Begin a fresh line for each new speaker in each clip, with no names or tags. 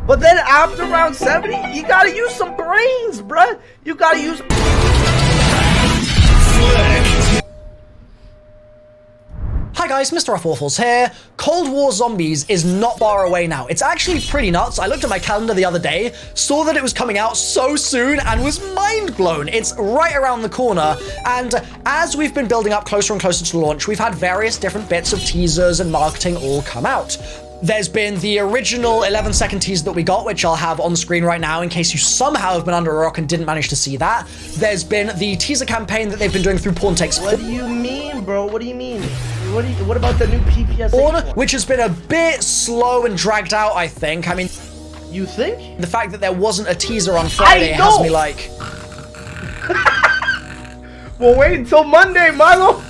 But then after round 70, you gotta use some brains, bruh. You gotta use...
Hi guys, Mr. Waffles here. Cold War Zombies is not far away now. It's actually pretty nuts. I looked at my calendar the other day, saw that it was coming out so soon, and was mind blown. It's right around the corner, and as we've been building up closer and closer to launch, we've had various different bits of teasers and marketing all come out. There's been the original 11-second teaser that we got, which I'll have on screen right now in case you somehow have been under a rock and didn't manage to see that. There's been the teaser campaign that they've been doing through Porn Takes.
What do you mean, bro? What do you mean? What about the new PPS?
Porn, which has been a bit slow and dragged out, I think. I mean,
you think?
The fact that there wasn't a teaser on Friday has me like...
Well, wait until Monday, Milo.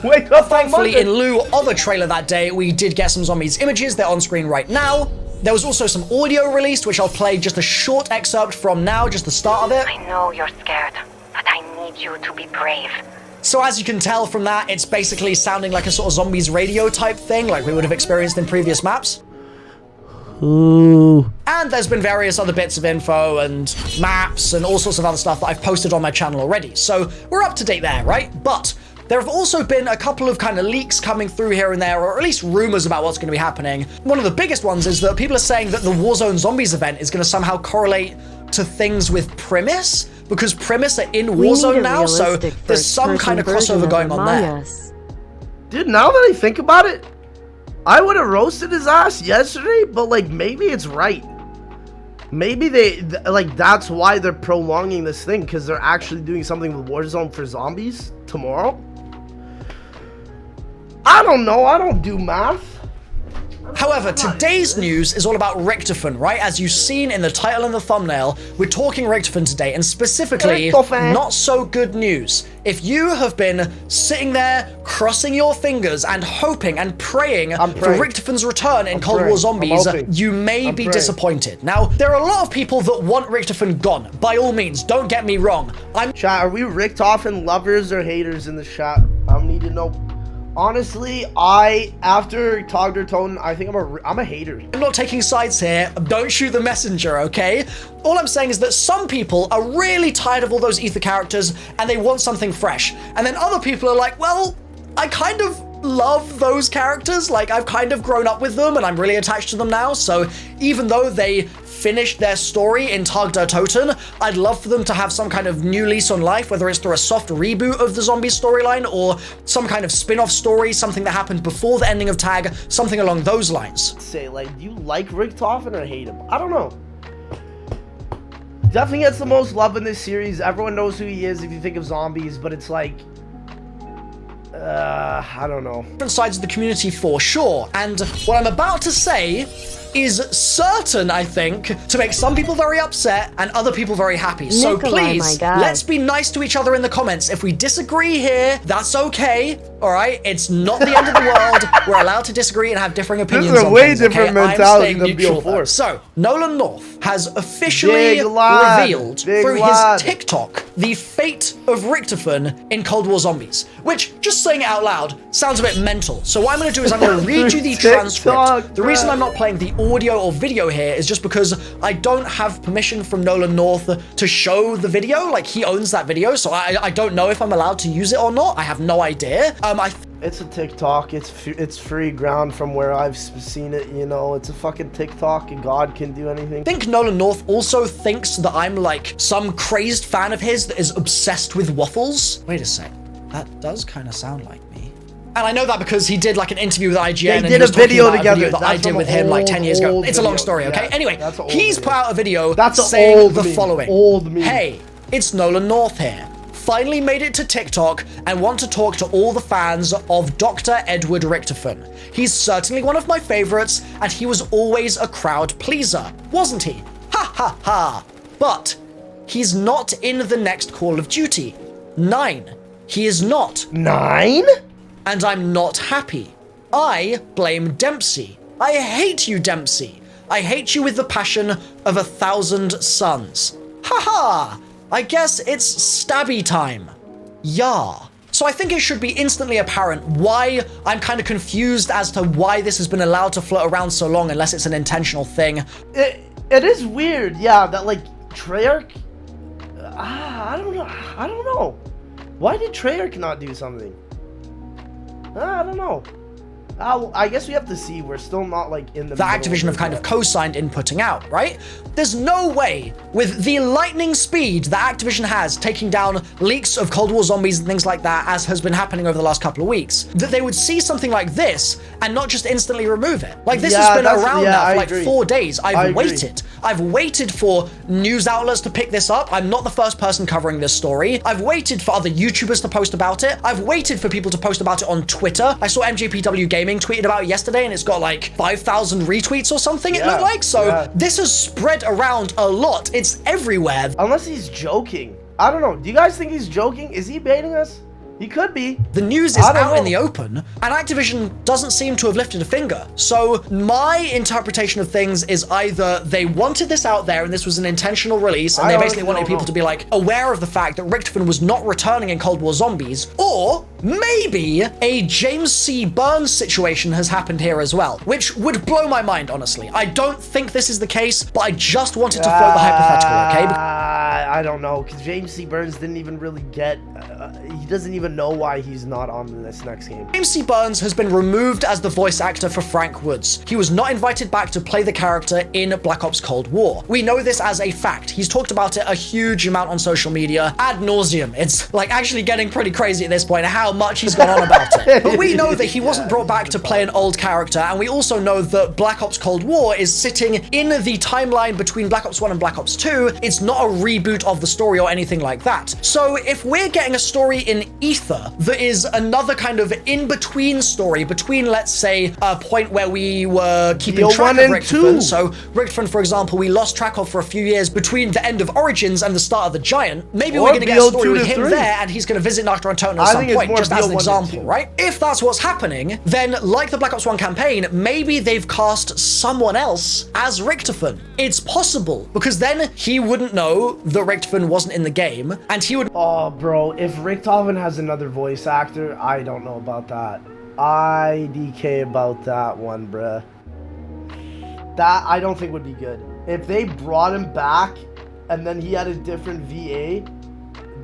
Wake up.
Thankfully, in lieu of a trailer that day, we did get some zombies images. They're on screen right now. There was also some audio released, which I'll play just a short excerpt from now, just the start of it.
I know you're scared, but I need you to be brave.
So as you can tell from that, it's basically sounding like a sort of zombies radio type thing, like we would have experienced in previous maps.
Ooh.
And there's been various other bits of info and maps and all sorts of other stuff that I've posted on my channel already. So we're up to date there, right? But there have also been a couple of kind of leaks coming through here and there, or at least rumors about what's going to be happening. One of the biggest ones is that people are saying that the Warzone Zombies event is going to somehow correlate to things with Primus, because Primus are in Warzone now, so there's some kind of crossover going on there.
Dude, now that I think about it, I would have roasted his ass yesterday, but like maybe it's right. Maybe like that's why they're prolonging this thing, because they're actually doing something with Warzone for zombies tomorrow. I don't know. I don't do math.
However, today's news is all about Richtofen, right? As you've seen in the title and the thumbnail, we're talking Richtofen today, and specifically, not so good news. If you have been sitting there, crossing your fingers and hoping and praying for Richtofen's return in Cold War Zombies, you may be disappointed. Now, there are a lot of people that want Richtofen gone. By all means, don't get me wrong.
Chat, are we Richtofen lovers or haters in the chat? I need to know. Honestly, after Togder Tone, I think I'm a hater.
I'm not taking sides here. Don't shoot the messenger, okay? All I'm saying is that some people are really tired of all those Ether characters and they want something fresh. And then other people are like, well, I kind of love those characters. Like, I've kind of grown up with them and I'm really attached to them now. So even though they finished their story in Tag der Toten, I'd love for them to have some kind of new lease on life, whether it's through a soft reboot of the zombie storyline or some kind of spin-off story, something that happened before the ending of Tag, something along those lines.
Say, like, do you like Richtofen or hate him? I don't know. Definitely gets the most love in this series. Everyone knows who he is if you think of zombies, but it's like, I don't know.
Different sides of the community for sure, and what I'm about to say is certain, I think, to make some people very upset and other people very happy. So please, let's be nice to each other in the comments. If we disagree here, that's okay. All right, it's not the end of the world. We're allowed to disagree and have differing opinions.
This is a way different mentality than BO4.
So, Nolan North has officially revealed through his TikTok the fate of Richtofen in Cold War Zombies, which, just saying it out loud, sounds a bit mental. So what I'm going to do is I'm going to read you the transcript. The reason I'm not playing the audio or video here is just because I don't have permission from Nolan North to show the video. Like, he owns that video, so I don't know if I'm allowed to use it or not. I have no idea.
It's a TikTok. It's free ground from where I've seen it, you know. It's a fucking TikTok and God can do anything.
I think Nolan North also thinks that I'm like some crazed fan of his that is obsessed with waffles. Wait a sec. That does kind of sound like me. And I know that because he did like an interview with IGN.
They did a video together
that I did with him like 10 years ago. It's a long story, okay? Anyway, he's put out a video saying the following. Hey, it's Nolan North here. Finally made it to TikTok and want to talk to all the fans of Dr. Edward Richtofen. He's certainly one of my favorites, and he was always a crowd pleaser, wasn't he? Ha ha ha. But he's not in the next Call of Duty. 9. He is not.
9?
And I'm not happy. I blame Dempsey. I hate you, Dempsey. I hate you with the passion of 1,000 suns. Ha ha! I guess it's stabby time. Yeah. So I think it should be instantly apparent why I'm kind of confused as to why this has been allowed to float around so long unless it's an intentional thing.
It is weird, yeah, that like Treyarch. I don't know. Why did Treyarch not do something? I don't know. I guess we have to see. We're still not like in the
That
middle
Activision
of
have
it
kind
yet.
of co-signed in putting out, right? There's no way, with the lightning speed that Activision has taking down leaks of Cold War zombies and things like that, as has been happening over the last couple of weeks, that they would see something like this and not just instantly remove it. Like, this has been around now for like 4 days. I've waited for news outlets to pick this up. I'm not the first person covering this story. I've waited for other YouTubers to post about it. I've waited for people to post about it on Twitter. I saw MJPW Gaming tweeted about it yesterday, and it's got like 5,000 retweets or something, it looked like. So this has spread around a lot. It's everywhere.
Unless he's joking. I don't know. Do you guys think he's joking? Is he baiting us? He could be.
The news is out in the open, and Activision doesn't seem to have lifted a finger. So my interpretation of things is either they wanted this out there and this was an intentional release, and they basically wanted people to be like aware of the fact that Richtofen was not returning in Cold War Zombies, or maybe a James C. Burns situation has happened here as well, which would blow my mind, honestly. I don't think this is the case, but I just wanted to float the hypothetical, okay?
I don't know, because James C. Burns didn't even really get... he doesn't even know why he's not on this next game.
James C. Burns has been removed as the voice actor for Frank Woods. He was not invited back to play the character in Black Ops Cold War. We know this as a fact. He's talked about it a huge amount on social media, ad nauseum. It's like actually getting pretty crazy at this point how much he's gone on about it. But we know that he wasn't brought back to play an old character, and we also know that Black Ops Cold War is sitting in the timeline between Black Ops 1 and Black Ops 2. It's not a reboot of the story or anything like that. So if we're getting a story in Ether that is another kind of in-between story between, let's say, a point where we were keeping track of Richtofen. So Richtofen, for example, we lost track of for a few years between the end of Origins and the start of the Giant. Maybe we're going to get a story with him there, and he's going to visit Nocturne at some point, just as an example, right? If that's what's happening, then like the Black Ops 1 campaign, maybe they've cast someone else as Richtofen. It's possible, because then he wouldn't know that Richtofen wasn't in the game, and he would...
Oh, bro, if Richtofen has another voice actor, I don't know about that. IDK about that one, bruh. That, I don't think would be good. If they brought him back, and then he had a different VA,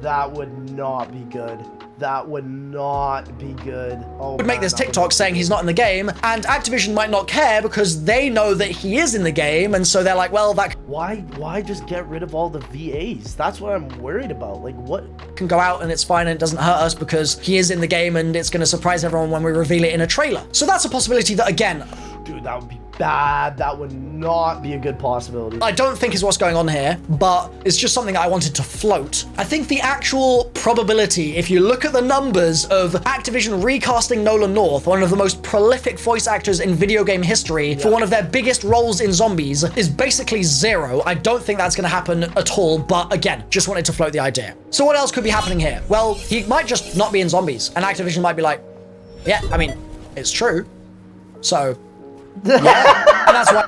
that would not be good. That would not be good. Oh,
would make this TikTok saying he's not in the game, and Activision might not care because they know that he is in the game, and so they're like, well, that
why just get rid of all the VAs? That's what I'm worried about. Like, what
can go out and it's fine and it doesn't hurt us because he is in the game and it's going to surprise everyone when we reveal it in a trailer. So that's a possibility that, again,
dude, that would be bad. That would not be a good possibility.
I don't think is what's going on here, but it's just something I wanted to float. I think the actual probability, if you look at the numbers of Activision recasting Nolan North, one of the most prolific voice actors in video game history, for one of their biggest roles in zombies, is basically 0. I don't think that's going to happen at all, but again, just wanted to float the idea. So what else could be happening here? Well, he might just not be in zombies, and Activision might be like, yeah, I mean, it's true. So... yeah, and that's why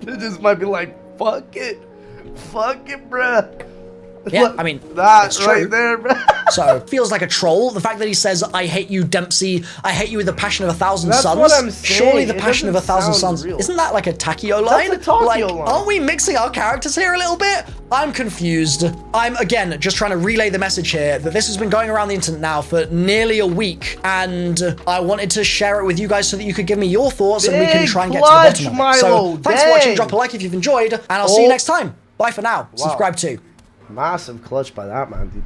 They just might be like, fuck it, bruh.
yeah,
Look,
I mean,
that's
it's true.
right there, bruh.
So feels like a troll. The fact that he says, I hate you, Dempsey, I hate you with the passion of 1,000
That's
suns.
what I'm saying.
Surely the
It
passion of
doesn't
1,000
sound
suns.
real.
Isn't that like a Takio line?
That's a Takio
like,
line.
aren't we mixing our characters here a little bit? I'm confused. I'm, again, just trying to relay the message here that this has been going around the internet now for nearly a week, and I wanted to share it with you guys so that you could give me your thoughts and we can try and get to the bottom of it.
Milo,
So thanks for
dang.
watching. Drop a like if you've enjoyed, and I'll see you next time. Bye for now. Subscribe too.
Massive clutch by that man, dude.